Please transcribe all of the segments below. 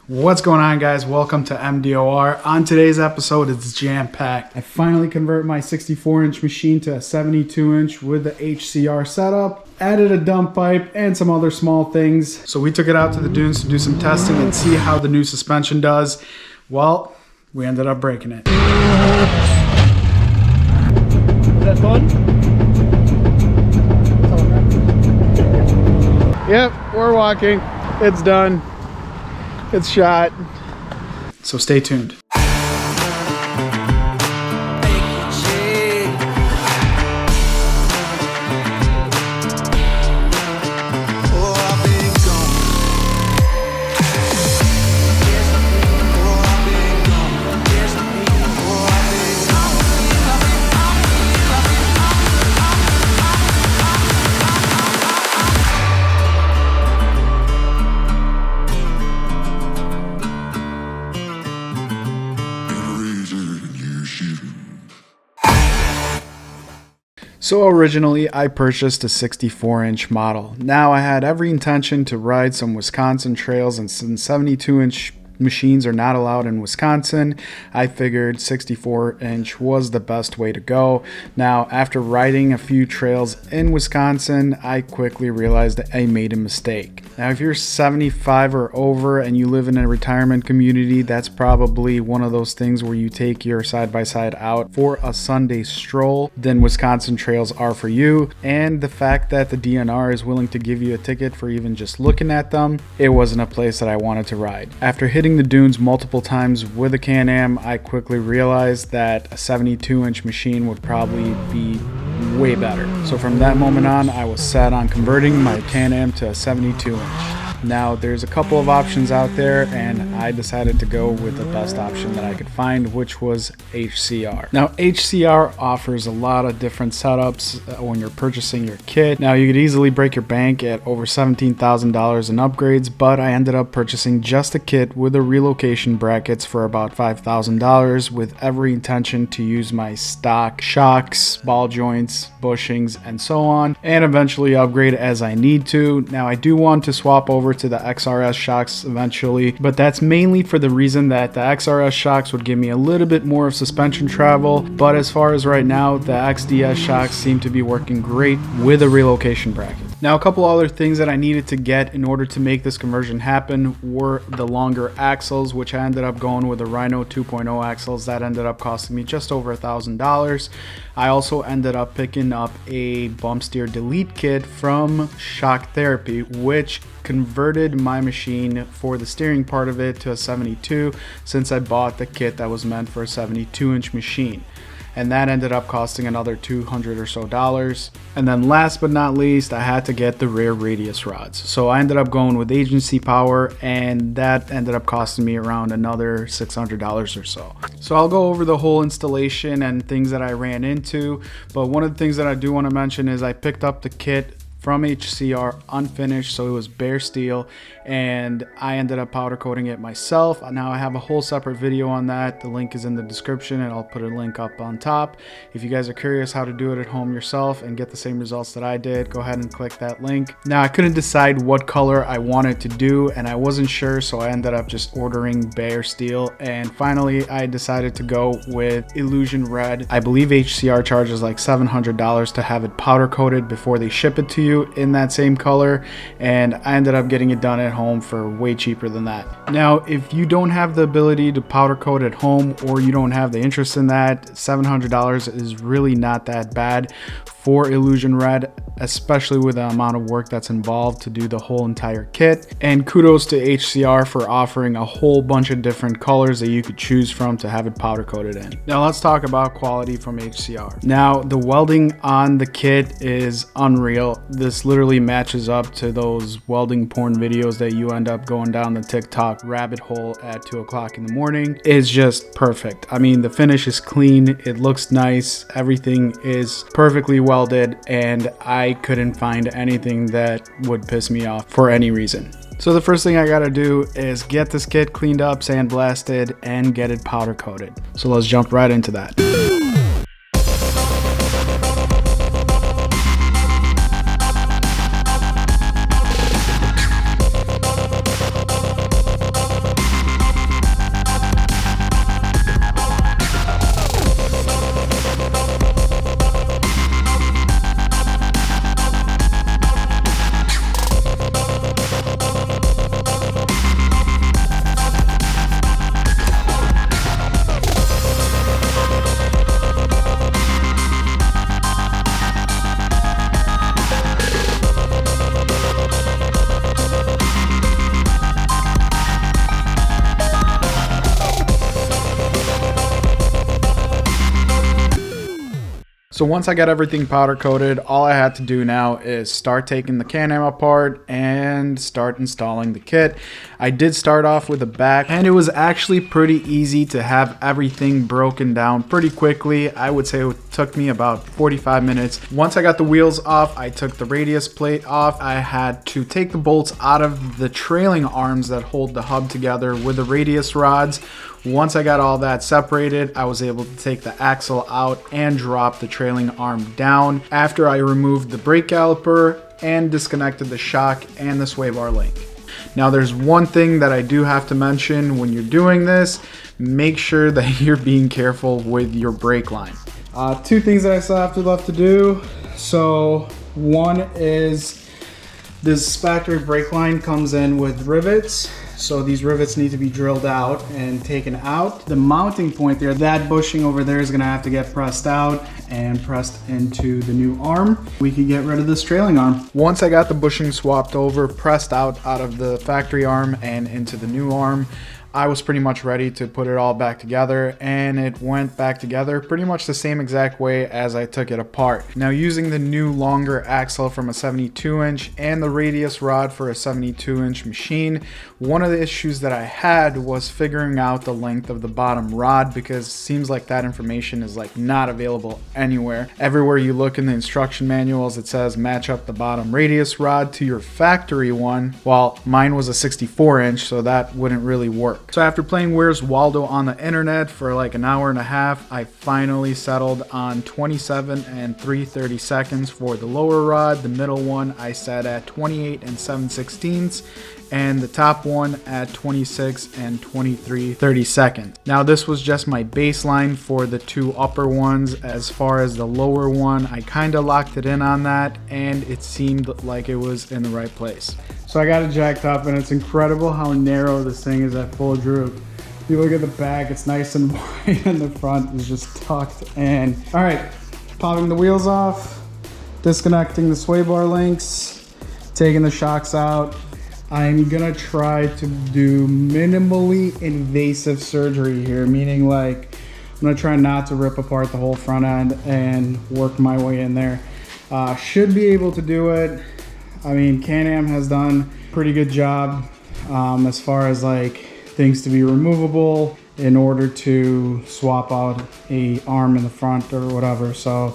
What's going on, guys? Welcome to MDOR. On today's episode, it's jam-packed. I finally converted my 64-inch machine to a 72-inch with the HCR setup, added a dump pipe and some other small things. So we took it out to the dunes to do some testing and see how the new suspension does. Well, we ended up breaking it. Is that fun? Yep, we're walking. It's done. It's shot. So stay tuned. So originally I purchased a 64-inch model. Now I had every intention to ride some Wisconsin trails, and since 72-inch machines are not allowed in Wisconsin, I figured 64-inch was the best way to go. Now, after riding a few trails in Wisconsin, I quickly realized that I made a mistake. Now, if you're 75 or over and you live in a retirement community, that's probably one of those things where you take your side-by-side out for a Sunday stroll, then Wisconsin trails are for you. And the fact that the DNR is willing to give you a ticket for even just looking at them, it wasn't a place that I wanted to ride. After hitting the dunes multiple times with a Can-Am, I quickly realized that a 72-inch machine would probably be way better. So from that moment on, I was set on converting my Can-Am to a 72-inch. Now, there's a couple of options out there, and I decided to go with the best option that I could find, which was HCR. Now, HCR offers a lot of different setups when you're purchasing your kit. Now, you could easily break your bank at over $17,000 in upgrades, but I ended up purchasing just a kit with the relocation brackets for about $5,000, with every intention to use my stock shocks, ball joints, bushings, and so on, and eventually upgrade as I need to. Now, I do want to swap over to the XRS shocks eventually, but that's mainly for the reason that the XRS shocks would give me a little bit more of suspension travel. But as far as right now, the XDS shocks seem to be working great with a relocation bracket. Now, a couple other things that I needed to get in order to make this conversion happen were the longer axles, which I ended up going with the Rhino 2.0 axles. That ended up costing me just over $1,000. I also ended up picking up a bump steer delete kit from Shock Therapy, which converted my machine for the steering part of it to a 72, since I bought the kit that was meant for a 72-inch machine. And that ended up costing another $200 or so. And then last but not least, I had to get the rear radius rods. So I ended up going with agency power, and that ended up costing me around another $600 or so. So I'll go over the whole installation and things that I ran into. But one of the things that I do want to mention is I picked up the kit from HCR unfinished, so it was bare steel, and I ended up powder coating it myself. Now I have a whole separate video on that. The link is in the description, and I'll put a link up on top. If you guys are curious how to do it at home yourself and get the same results that I did, go ahead and click that link. Now, I couldn't decide what color I wanted to do, and I wasn't sure, so I ended up just ordering bare steel, and finally I decided to go with Illusion Red. I believe HCR charges like $700 to have it powder coated before they ship it to you in that same color, and I ended up getting it done at home for way cheaper than that. Now, if you don't have the ability to powder coat at home, or you don't have the interest in that, $700 is really not that bad for Illusion Red, especially with the amount of work that's involved to do the whole entire kit. And kudos to HCR for offering a whole bunch of different colors that you could choose from to have it powder coated in. Now let's talk about quality from HCR. Now, the welding on the kit is unreal. This literally matches up to those welding porn videos that you end up going down the TikTok rabbit hole at 2 o'clock in the morning. It's just perfect. I mean, the finish is clean, it looks nice, everything is perfectly welded, and I couldn't find anything that would piss me off for any reason. So the first thing I gotta do is get this kit cleaned up, sandblasted, and get it powder coated. So let's jump right into that. So once I got everything powder coated, all I had to do now is start taking the Can-Am apart and start installing the kit. I did start off with the back, and it was actually pretty easy to have everything broken down pretty quickly. I would say it took me about 45 minutes. Once I got the wheels off, I took the radius plate off. I had to take the bolts out of the trailing arms that hold the hub together with the radius rods. Once I got all that separated, I was able to take the axle out and drop the trailing arm down after I removed the brake caliper and disconnected the shock and the sway bar link. Now there's one thing that I do have to mention when you're doing this: make sure that you're being careful with your brake line. Two things that I still have left to do. So one is this factory brake line comes in with rivets. So these rivets need to be drilled out and taken out. The mounting point there, that bushing over there is gonna have to get pressed out and pressed into the new arm. We can get rid of this trailing arm. Once I got the bushing swapped over, pressed out of the factory arm and into the new arm, I was pretty much ready to put it all back together, and it went back together pretty much the same exact way as I took it apart. Now, using the new longer axle from a 72-inch and the radius rod for a 72-inch machine, one of the issues that I had was figuring out the length of the bottom rod, because it seems like that information is like not available anywhere. Everywhere you look in the instruction manuals, it says match up the bottom radius rod to your factory one. Well, mine was a 64-inch, so that wouldn't really work. So after playing Where's Waldo on the internet for like an hour and a half, I finally settled on 27 and 3/32 for the lower rod. The middle one I set at 28 and 7/16, and the top one at 26 and 23/32. Now this was just my baseline for the two upper ones. As far as the lower one, I kind of locked it in on that, and it seemed like it was in the right place. So I got it jacked up, and it's incredible how narrow this thing is at full droop. If you look at the back, it's nice and wide, and the front is just tucked in. All right, popping the wheels off, disconnecting the sway bar links, taking the shocks out. I'm gonna try to do minimally invasive surgery here, meaning like I'm gonna try not to rip apart the whole front end and work my way in there. Should be able to do it. I mean, Can-Am has done a pretty good job as far as like things to be removable in order to swap out a arm in the front or whatever. So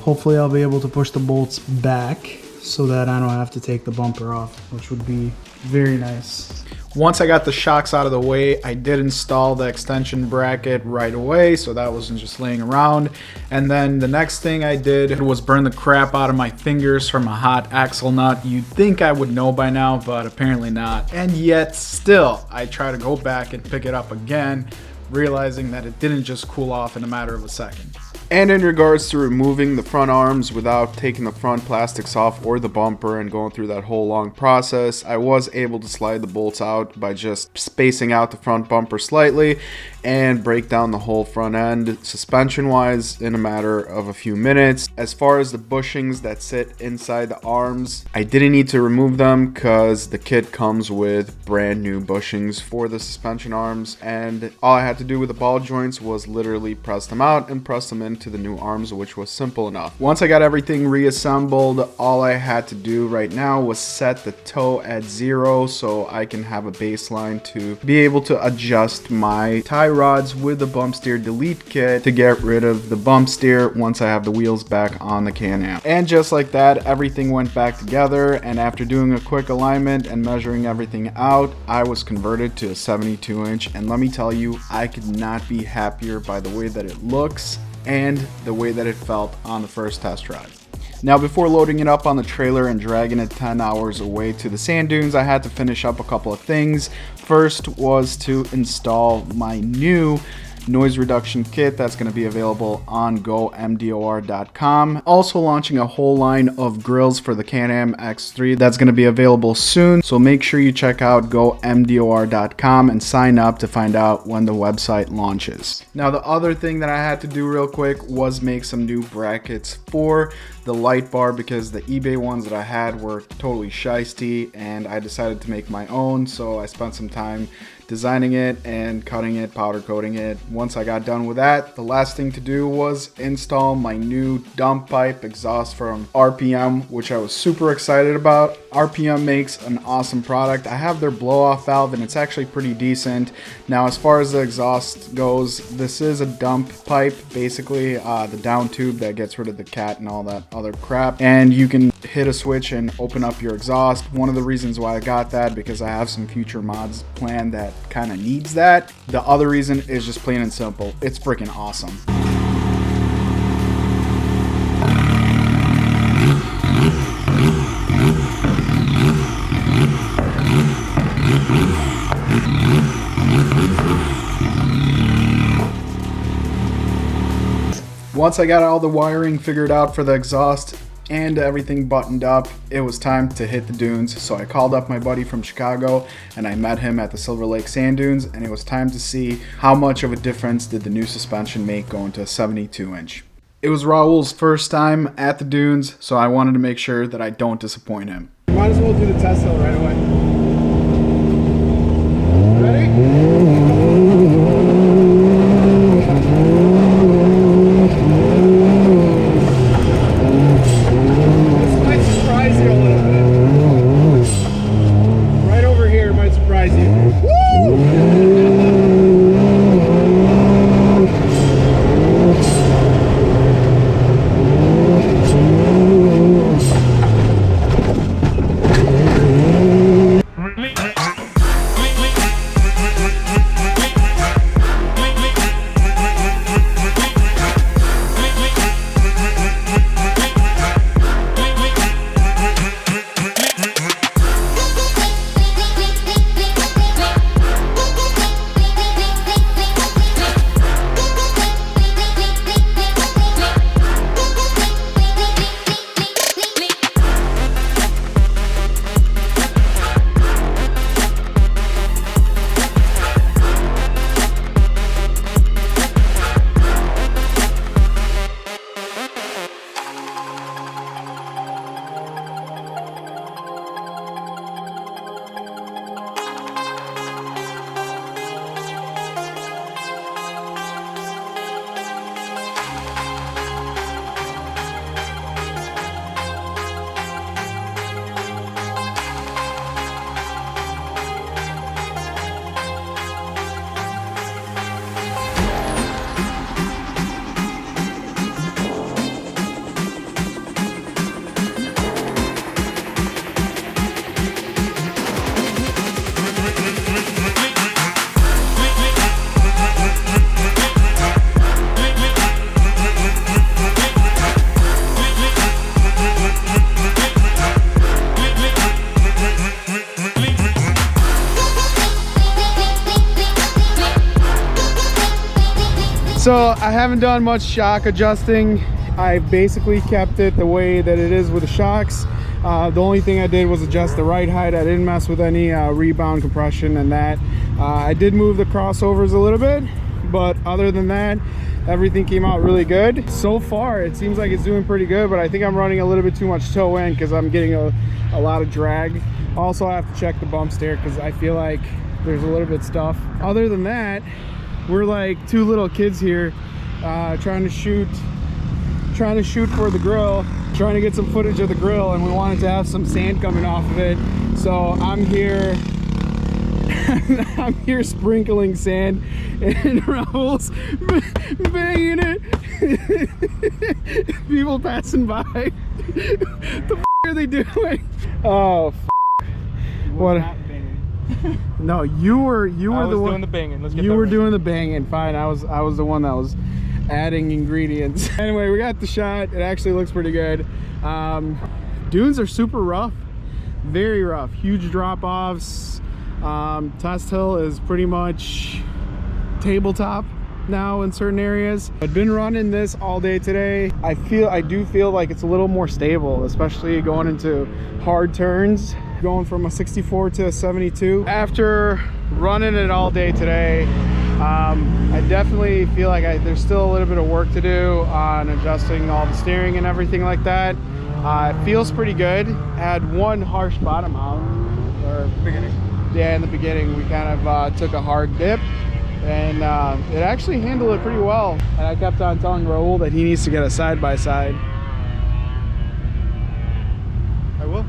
hopefully I'll be able to push the bolts back so that I don't have to take the bumper off, which would be very nice. Once I got the shocks out of the way, I did install the extension bracket right away, so that wasn't just laying around. And then the next thing I did was burn the crap out of my fingers from a hot axle nut. You'd think I would know by now, but apparently not. And yet still, I try to go back and pick it up again, realizing that it didn't just cool off in a matter of a second. And in regards to removing the front arms without taking the front plastics off or the bumper and going through that whole long process, I was able to slide the bolts out by just spacing out the front bumper slightly and break down the whole front end suspension wise in a matter of a few minutes. As far as the bushings that sit inside the arms, I didn't need to remove them because the kit comes with brand new bushings for the suspension arms, and all I had to do with the ball joints was literally press them out and press them into the new arms, which was simple enough. Once I got everything reassembled, all I had to do right now was set the toe at 0 so I can have a baseline to be able to adjust my tie rods with the bump steer delete kit to get rid of the bump steer once I have the wheels back on the Can-Am. And just like that, everything went back together, and after doing a quick alignment and measuring everything out, I was converted to a 72-inch, and let me tell you, I could not be happier by the way that it looks and the way that it felt on the first test ride. Now, before loading it up on the trailer and dragging it 10 hours away to the sand dunes, I had to finish up a couple of things. First was to install my new noise reduction kit that's going to be available on gomdor.com. Also launching a whole line of grills for the Can-Am X3 that's going to be available soon, so make sure you check out gomdor.com and sign up to find out when the website launches. Now, the other thing that I had to do real quick was make some new brackets for the light bar because the eBay ones that I had were totally shisty, and I decided to make my own, so I spent some time designing it and cutting it, powder coating it. Once I got done with that, the last thing to do was install my new dump pipe exhaust from RPM, which I was super excited about. RPM makes an awesome product. I have their blow off valve and it's actually pretty decent. Now, as far as the exhaust goes, this is a dump pipe, basically the down tube that gets rid of the cat and all that other crap. And you can hit a switch and open up your exhaust. One of the reasons why I got that, because I have some future mods planned that kind of needs that. The other reason is just plain and simple. It's freaking awesome. Once I got all the wiring figured out for the exhaust and everything buttoned up, it was time to hit the dunes. So I called up my buddy from Chicago and I met him at the Silver Lake Sand Dunes, and it was time to see how much of a difference did the new suspension make going to a 72-inch. It was Raul's first time at the dunes, so I wanted to make sure that I don't disappoint him. Might as well do the test hill right away. Ready? So I haven't done much shock adjusting. I basically kept it the way that it is with the shocks. The only thing I did was adjust the ride height. I didn't mess with any rebound compression and that. I did move the crossovers a little bit, but other than that, everything came out really good. So far, it seems like it's doing pretty good, but I think I'm running a little bit too much toe in because I'm getting a lot of drag. Also, I have to check the bump steer because I feel like there's a little bit stuff. Other than that, we're like two little kids here trying to shoot for the grill, trying to get some footage of the grill, and we wanted to have some sand coming off of it. So I'm here I'm here sprinkling sand and Raul's banging it. People passing by. The f are they doing? Oh, what? No, you were the one doing the banging. Let's get you were right. Doing the banging. Fine, I was the one that was adding ingredients. Anyway, we got the shot. It actually looks pretty good. Dunes are super rough, very rough, huge drop-offs. Test hill is pretty much tabletop now in certain areas. I've been running this all day today. I do feel like it's a little more stable, especially going into hard turns, going from a 64 to a 72. After running it all day today, I definitely feel like there's still a little bit of work to do on adjusting all the steering and everything like that. It feels pretty good. I had one harsh bottom out, or Yeah, in the beginning we kind of took a hard dip, and it actually handled it pretty well. And I kept on telling Raul that he needs to get a side-by-side. I will.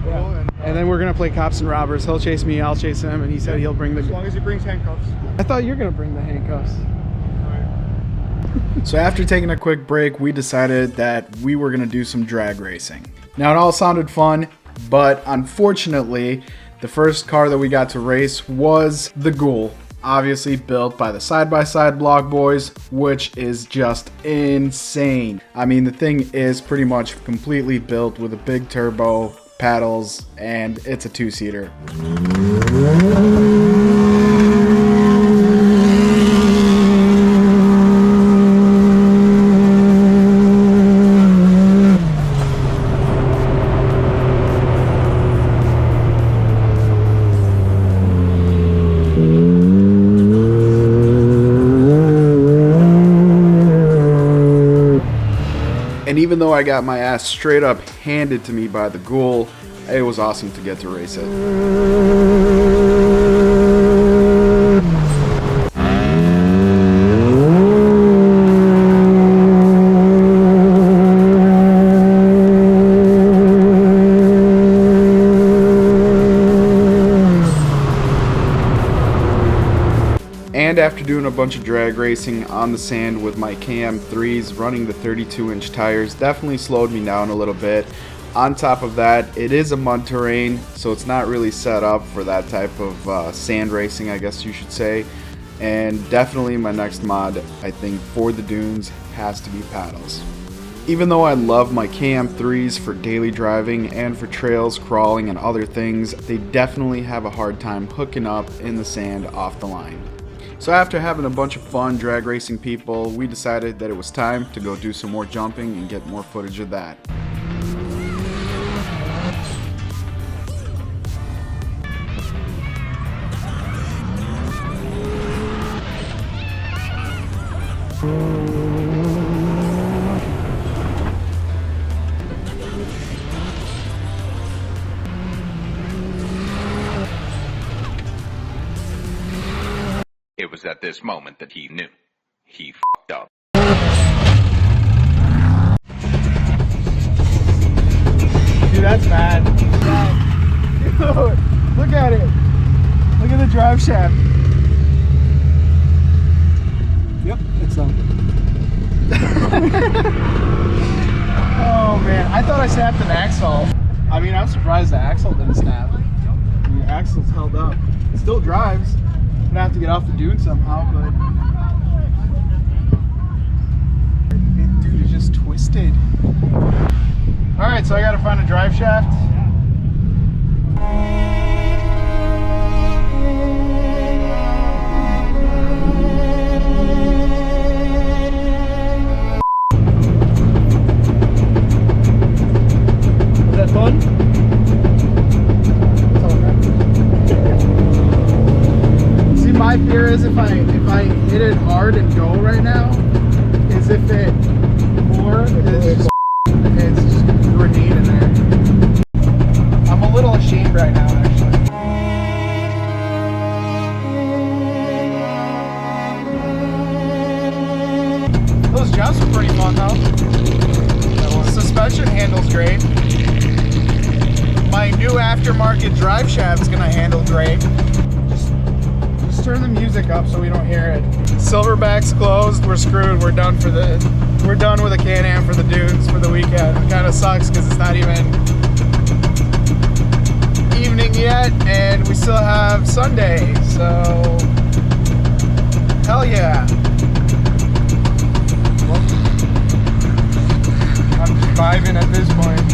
Yeah. And then we're gonna play cops and robbers. He'll chase me, I'll chase him, and he said he'll bring the... As long as he brings handcuffs. I thought you were gonna bring the handcuffs. So after taking a quick break, we decided that we were going to do some drag racing. Now it all sounded fun, but unfortunately, the first car that we got to race was the Ghoul. Obviously built by the side-by-side Block Boys, which is just insane. I mean, the thing is pretty much completely built with a big turbo, paddles, and it's a two-seater. And even though I got my ass straight up handed to me by the Ghoul, it was awesome to get to race it. And after doing a bunch of drag racing on the sand with my KM3s running the 32-inch tires, definitely slowed me down a little bit. On top of that, it is a mud terrain, so it's not really set up for that type of sand racing, I guess you should say. And definitely my next mod, I think, for the dunes has to be paddles. Even though I love my KM3s for daily driving and for trails, crawling, and other things, they definitely have a hard time hooking up in the sand off the line. So after having a bunch of fun drag racing people, we decided that it was time to go do some more jumping and get more footage of that. It was at this moment that he knew. He f***ed up. Dude, that's bad. Dude, look at it. Look at the drive shaft. Yep, it's done. Oh man, I thought I snapped an axle. I mean, I'm surprised the axle didn't snap. I mean, the axle's held up. It still drives. I'm gonna have to get off the dune somehow, but dude is just twisted. All right, so I gotta find a drive shaft. Was that fun? My fear is if I hit it hard and go right now, is if it more is just it's just gonna grenade in there. I'm a little ashamed right now, actually. Those jumps are pretty fun though. The suspension handles great. My new aftermarket drive shaft is gonna handle great. Turn the music up so we don't hear it. Silverback's closed. We're screwed. We're done with a Can-Am for the dunes for the weekend. It kind of sucks because it's not even evening yet, and we still have Sunday. So hell yeah! Well, I'm just vibing at this point.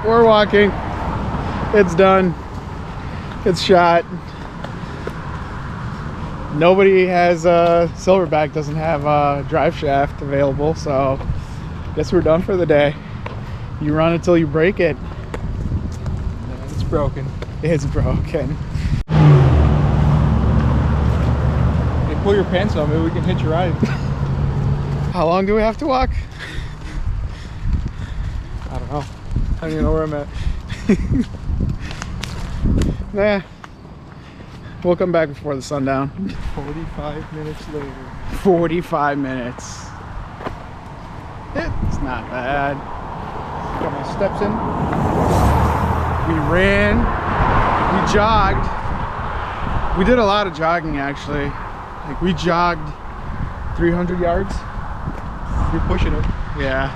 We're walking. It's done. It's shot. Nobody has Silverback doesn't have a drive shaft available, so guess we're done for the day. You run until you break it. That's broken. It's broken. Hey, pull your pants on, maybe we can hitch a ride. How long do we have to walk? I don't know. I don't even know where I'm at. Nah. We'll come back before the sundown. 45 minutes later. 45 minutes. It's not bad. Got my steps in. We ran. We jogged. We did a lot of jogging actually. Like we jogged 300 yards. You're pushing it. Yeah.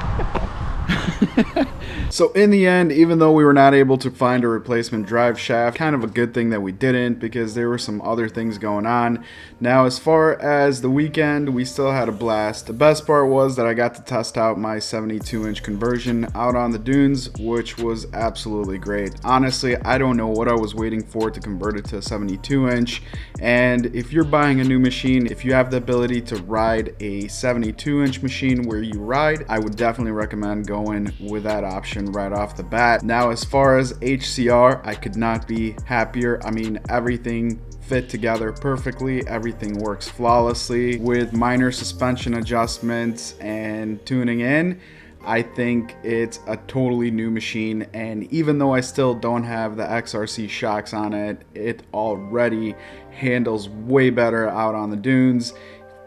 So in the end, even though we were not able to find a replacement drive shaft, kind of a good thing that we didn't, because there were some other things going on. Now, as far as the weekend, we still had a blast. The best part was that I got to test out my 72-inch conversion out on the dunes, which was absolutely great. Honestly, I don't know what I was waiting for to convert it to a 72-inch. And if you're buying a new machine, if you have the ability to ride a 72-inch machine where you ride, I would definitely recommend going with that option right off the bat. Now, as far as HCR, I could not be happier. I mean, everything fit together perfectly. Everything works flawlessly with minor suspension adjustments and tuning in. I think it's a totally new machine, and even though I still don't have the XRC shocks on it, it already handles way better out on the dunes.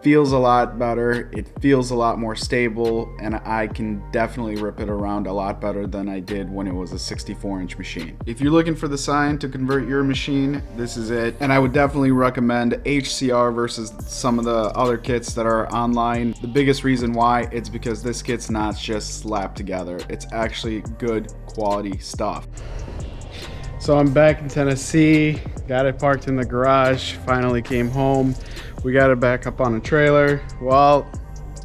Feels a lot better, it feels a lot more stable, and I can definitely rip it around a lot better than I did when it was a 64-inch machine. If you're looking for the sign to convert your machine, this is it. And I would definitely recommend HCR versus some of the other kits that are online. The biggest reason why, it's because this kit's not just slapped together. It's actually good quality stuff. So I'm back in Tennessee, got it parked in the garage, finally came home. We got it back up on a trailer. Well,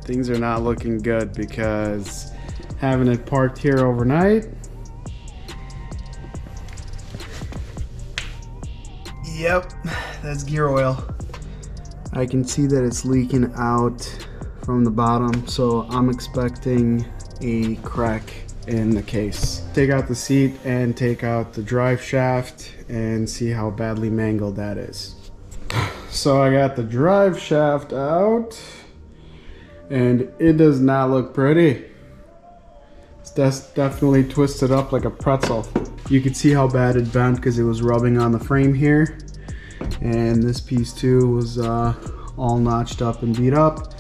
things are not looking good because having it parked here overnight. Yep, that's gear oil. I can see that it's leaking out from the bottom, so I'm expecting a crack in the case. Take out the seat and take out the drive shaft and see how badly mangled that is. So I got the drive shaft out and it does not look pretty. It's definitely twisted up like a pretzel. You can see how bad it bent because it was rubbing on the frame here, and this piece too was all notched up and beat up.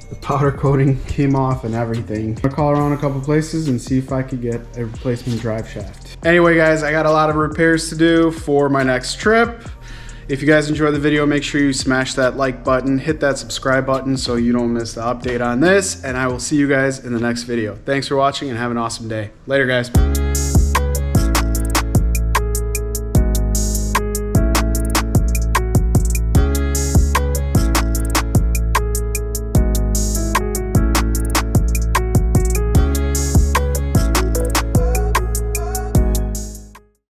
The powder coating came off and everything. I'm gonna call around a couple places and see if I could get a replacement drive shaft. Anyway guys, I got a lot of repairs to do for my next trip. If you guys enjoyed the video, make sure you smash that like button, hit that subscribe button so you don't miss the update on this, and I will see you guys in the next video. Thanks for watching and have an awesome day. Later guys.